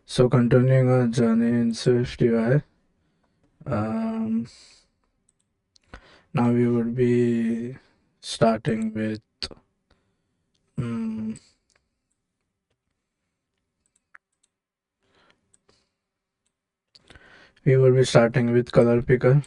So continuing our journey in SwiftUI, um, now we would be starting with um, color picker.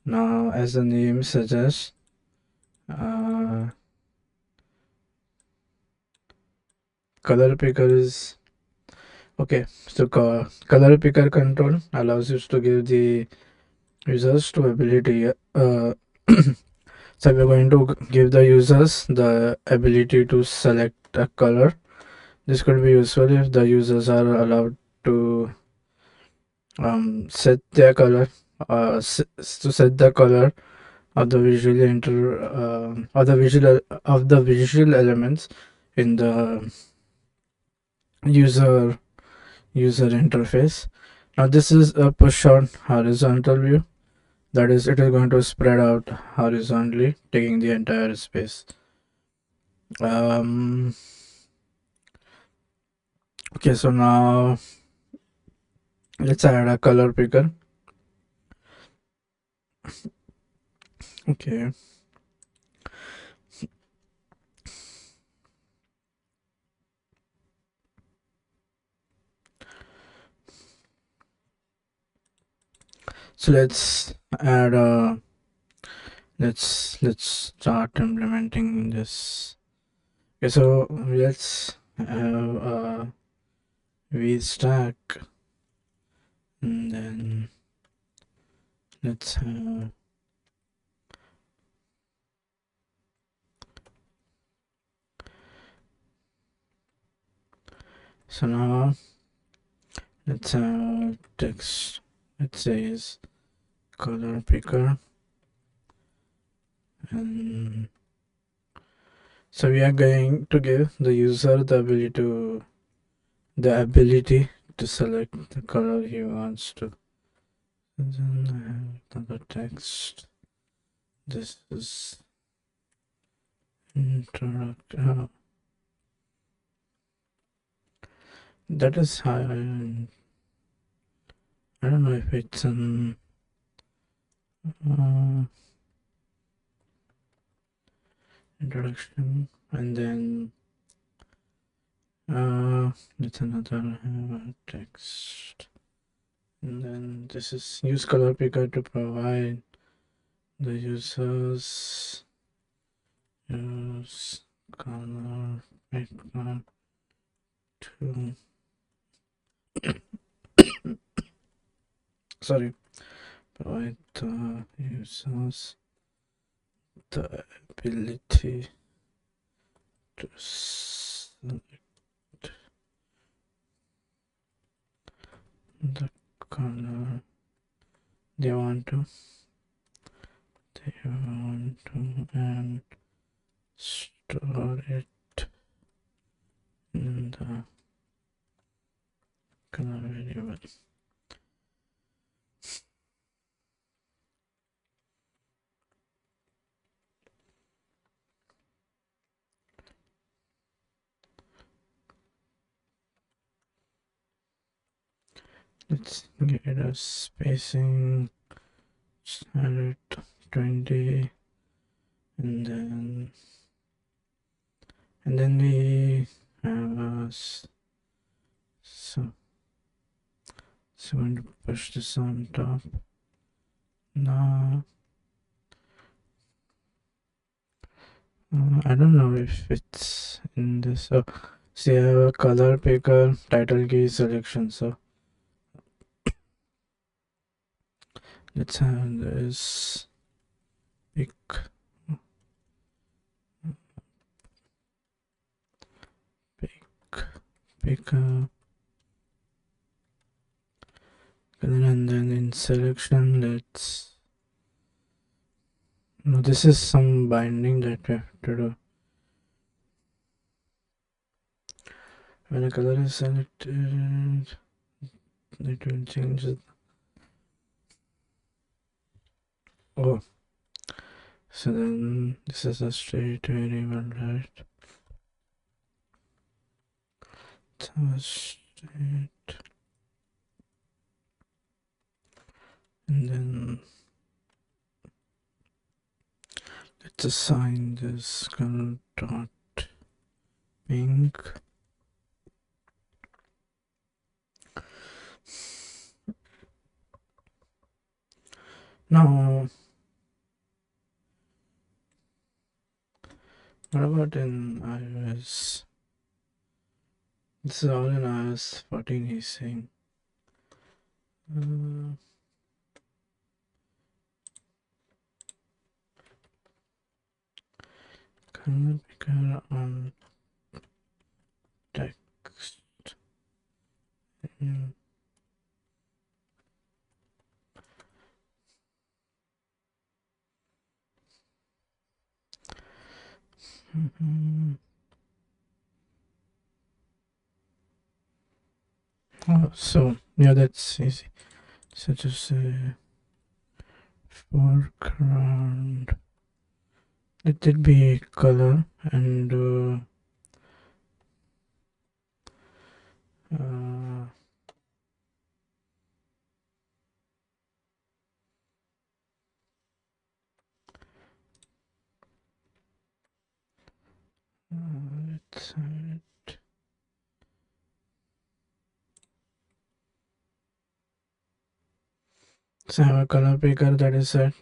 Now, as the name suggests, uh, color picker is okay. So color picker control allows you to give the users to ability. So we're going to give the users the ability to select a color. This could be useful if the users are allowed to set their color, to set the color of the visual of the visual elements in the user interface. Now this is a push on horizontal view. That is, it is going to spread out horizontally, taking the entire space. Okay, so now let's add a color picker. Okay. So let's add a let's start implementing this. Okay, so let's have a V stack, and then let's have so now let's have text. It says color picker, and so we are going to give the user the ability to select the color he wants to. And then I have another text. This is introduction. That is how I don't know if it's an introduction, and then it's another text, and then this is use color picker to provide the users use color picker to sorry, provide the users the ability to select the color they want to and store it in the color variable. Let's get a spacing, set it 20, and then we have a so going to push this on top. Now I don't know if it's in this. So see, I have a color picker, title key, selection. So let's have this pick picker, and then in selection, let's no, this is some binding that we have to do. When a color is selected, it will change it. Oh, so then this is a straight variable, right? So straight And then let's assign this color dot pink. Now, what about in iOS? This is all in iOS 14, he's saying. Color picker on text. Oh, so yeah, that's easy. So just say foreground. Let it be color and let's so have a color picker that is set,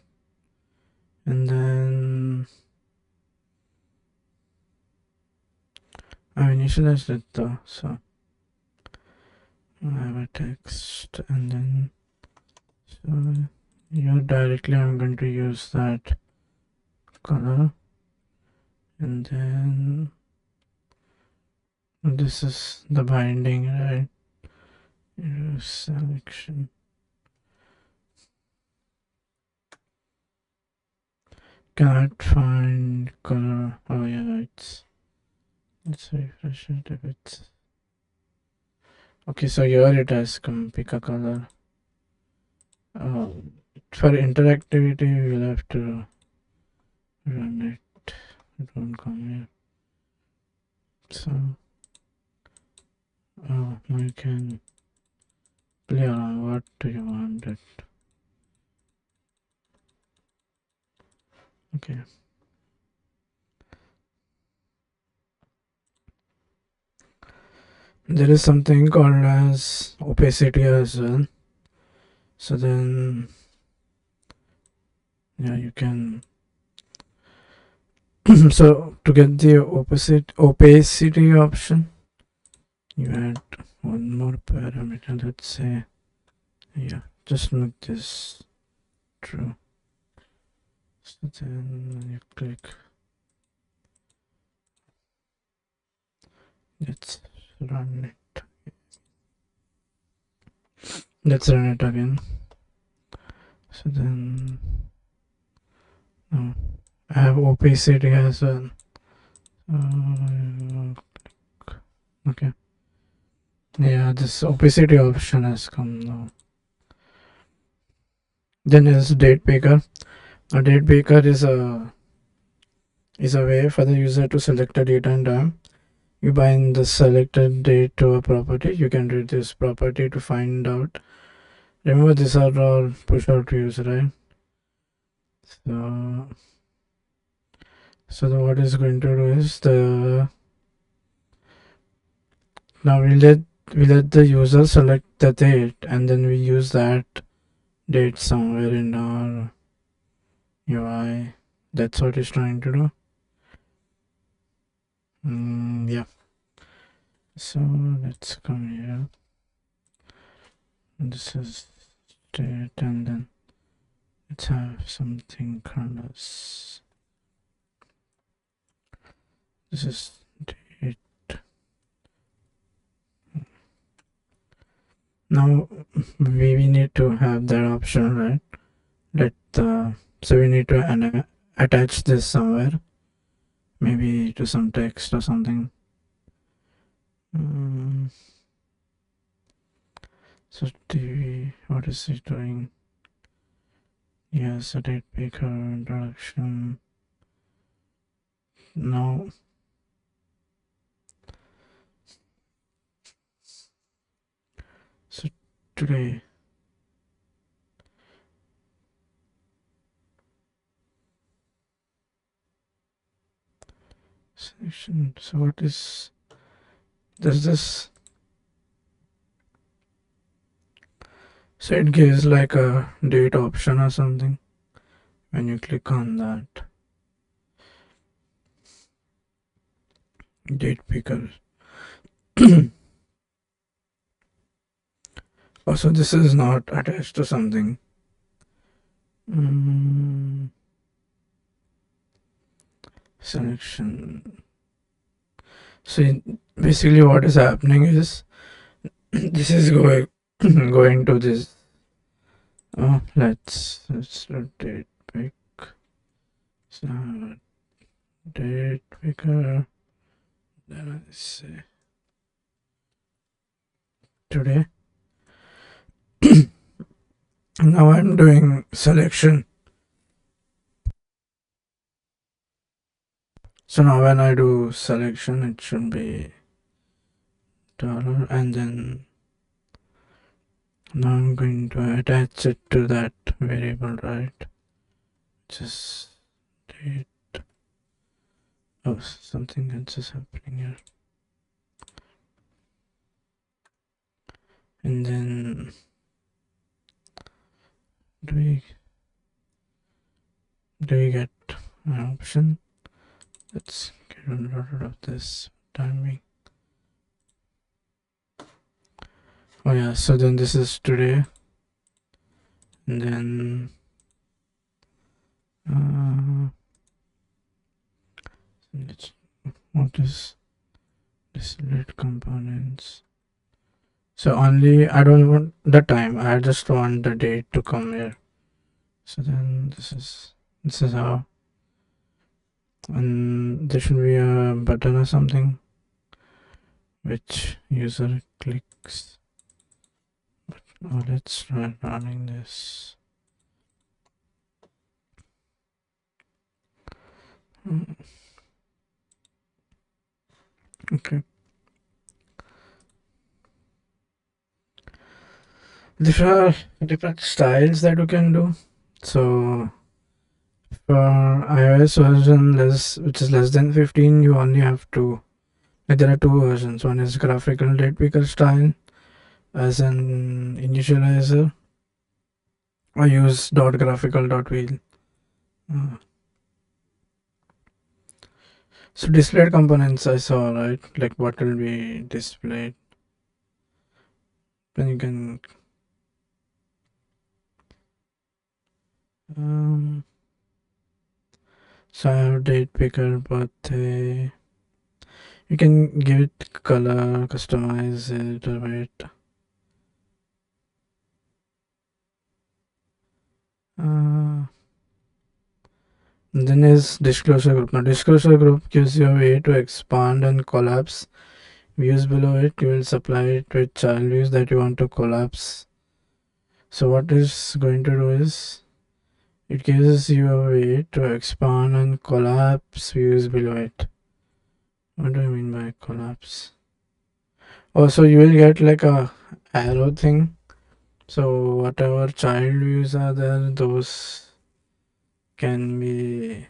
and then I initialized it though, so I have a text, and then so here directly I'm going to use that color, and then this is the binding, right? Use selection. Can't find color. Oh yeah, let's refresh it if it's okay. So here it has come pick a color. For interactivity we'll have to run it. It won't come here. So now you can play around. What do you want it? Okay. There is something called as opacity as well. So then yeah, you can so to get the opacity option, you add one more parameter. Let's say yeah, just make this true. So then you click. Let's run it. Let's run it again. So then I have opacity as well. Okay. Yeah, this opacity option has come now. Then is date picker. A date picker is a way for the user to select a date and time. You bind the selected date to a property. You can read this property to find out. Remember, these are all push out views, right? So what is going to do is now we let the user select the date, and then we use that date somewhere in our UI. That's what it's trying to do. Yeah. So let's come here. This is date, and then let's have something colors. This is date. Now we need to have that option, right? So we need to attach this somewhere, maybe to some text or something. So what is it doing? Yes, a date picker introduction. Now so today So what is this? So it gives like a date option or something when you click on that date picker. Also, this is not attached to something. Selection. So basically, what is happening is this is going going to this. Oh, let's date pick. So date picker. Then I say today. Now I'm doing selection. So now when I do selection, it should be dollar, and then now I'm going to attach it to that variable, right? Just date. Oh, something else is happening here. And then do we get an option? Let's get rid of this timing. Oh yeah, so then this is today, and then what is select components? So only I don't want the time, I just want the date to come here. So then this is how, and there should be a button or something which user clicks. But now let's try running this. Okay. There are different styles that you can do. So for iOS version which is less than 15, you only have to, like, there are two versions. One is graphical date picker style as an initializer, or use .graphical.wheel. So displayed components I saw, right? Like what will be displayed. Then you can so I have date picker, birthday. You can give it color, customize it, or wait. Then is disclosure group. Now disclosure group gives you a way to expand and collapse views below it. You will supply it with child views that you want to collapse. So what is going to do is it gives you a way to expand and collapse views below it. What do I mean by collapse? Also, you will get like a arrow thing. So whatever child views are there, those can be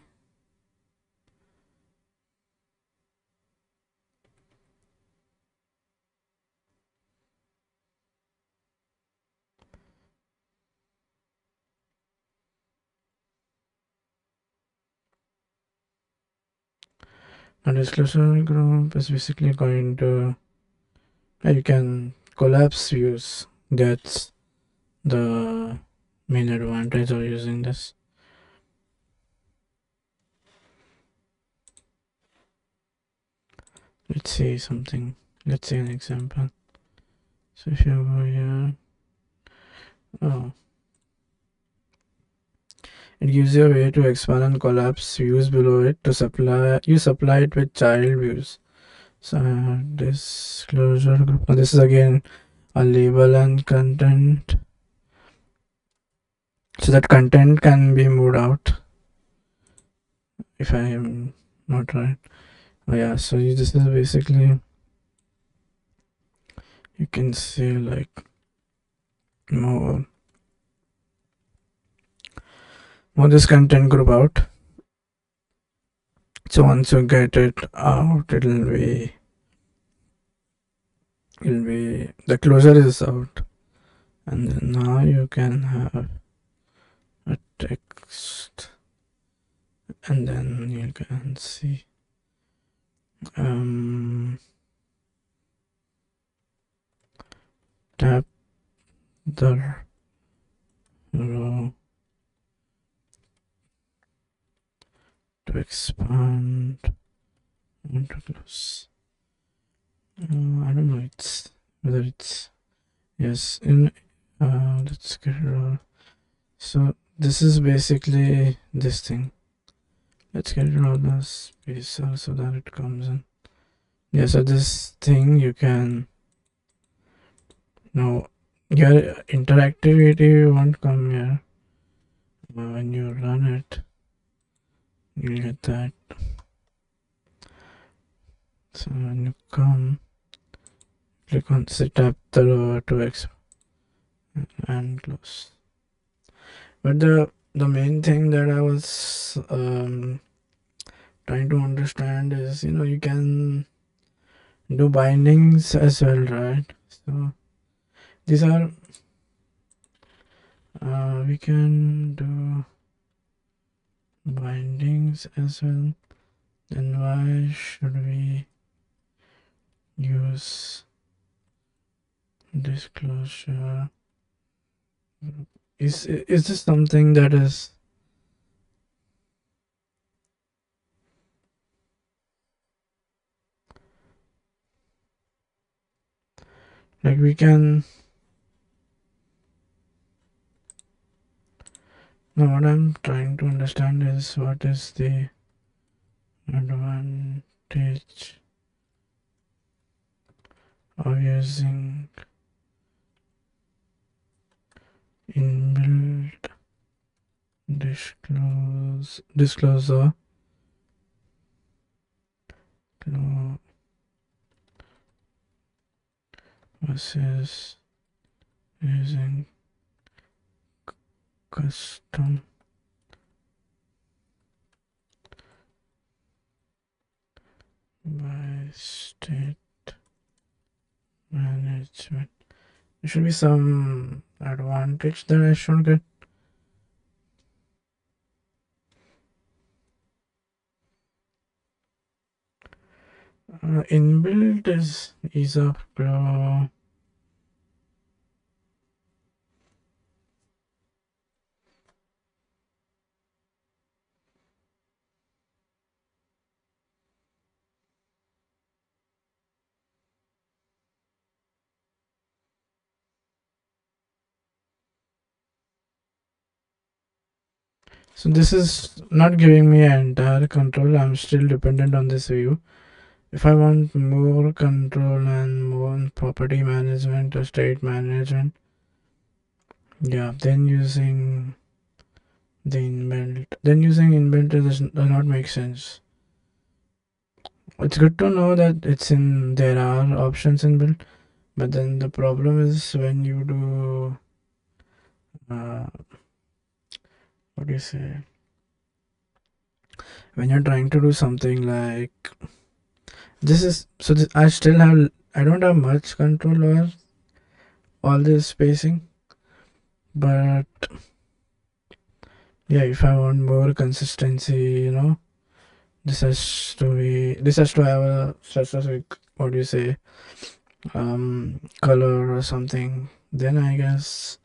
a disclosure group is basically going to, you can collapse views. That's the main advantage of using this. Let's see something. Let's see an example. So if you go here, it gives you a way to expand and collapse views below it to supply it with child views. So disclosure group. Now this is again a label and content. So that content can be moved out if I am not right. Oh yeah, so this is basically, you can say like move this content group out. So once you get it out, it'll be the closure is out, and then now you can have a text, and then you can see tap the row to expand and to close. I don't know whether it's yes in let's get it. So this is basically this thing. Let's get rid of the spacer so that it comes in. Yeah, so this thing you can now your interactivity won't come here. When you run it, you'll get that. So when you come, click on set up the row to X and close. But the main thing that I was trying to understand is, you can do bindings as well, right? So these are we can do bindings as well. Then why should we use disclosure? Is this something that is like we can now what I'm trying to understand is what is the advantage of using inbuilt disclosure versus using custom by state management. There should be some advantage that I should get. Inbuilt is ease of flow. So this is not giving me entire control. I'm still dependent on this view. If I want more control and more property management or state management, yeah, then using inbuilt does not make sense. It's good to know that there are options inbuilt, but then the problem is when you do what do you say, when you're trying to do something like this is so this, I don't have much control over all this spacing, but yeah, if I want more consistency, this has to have a specific, what do you say, color or something. Then I guess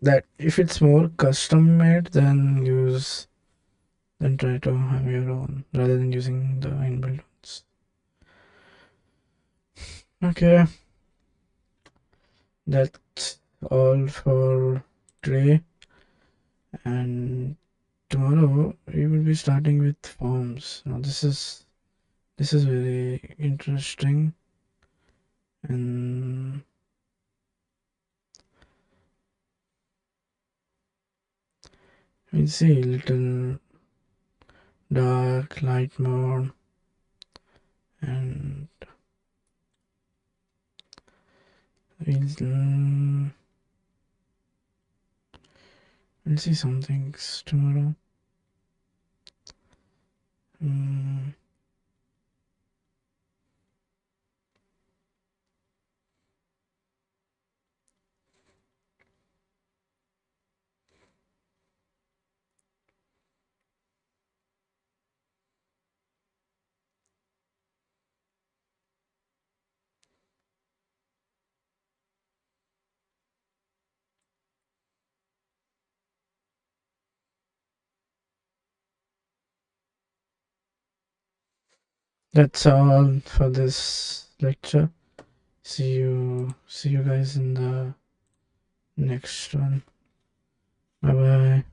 that if it's more custom made, then try to have your own rather than using the inbuilt ones. Okay, that's all for today, and tomorrow we will be starting with forms. Now this is very interesting, and we'll see little dark light mode, and we'll see some things tomorrow. Mm. That's all for this lecture. See you guys in the next one. Bye bye.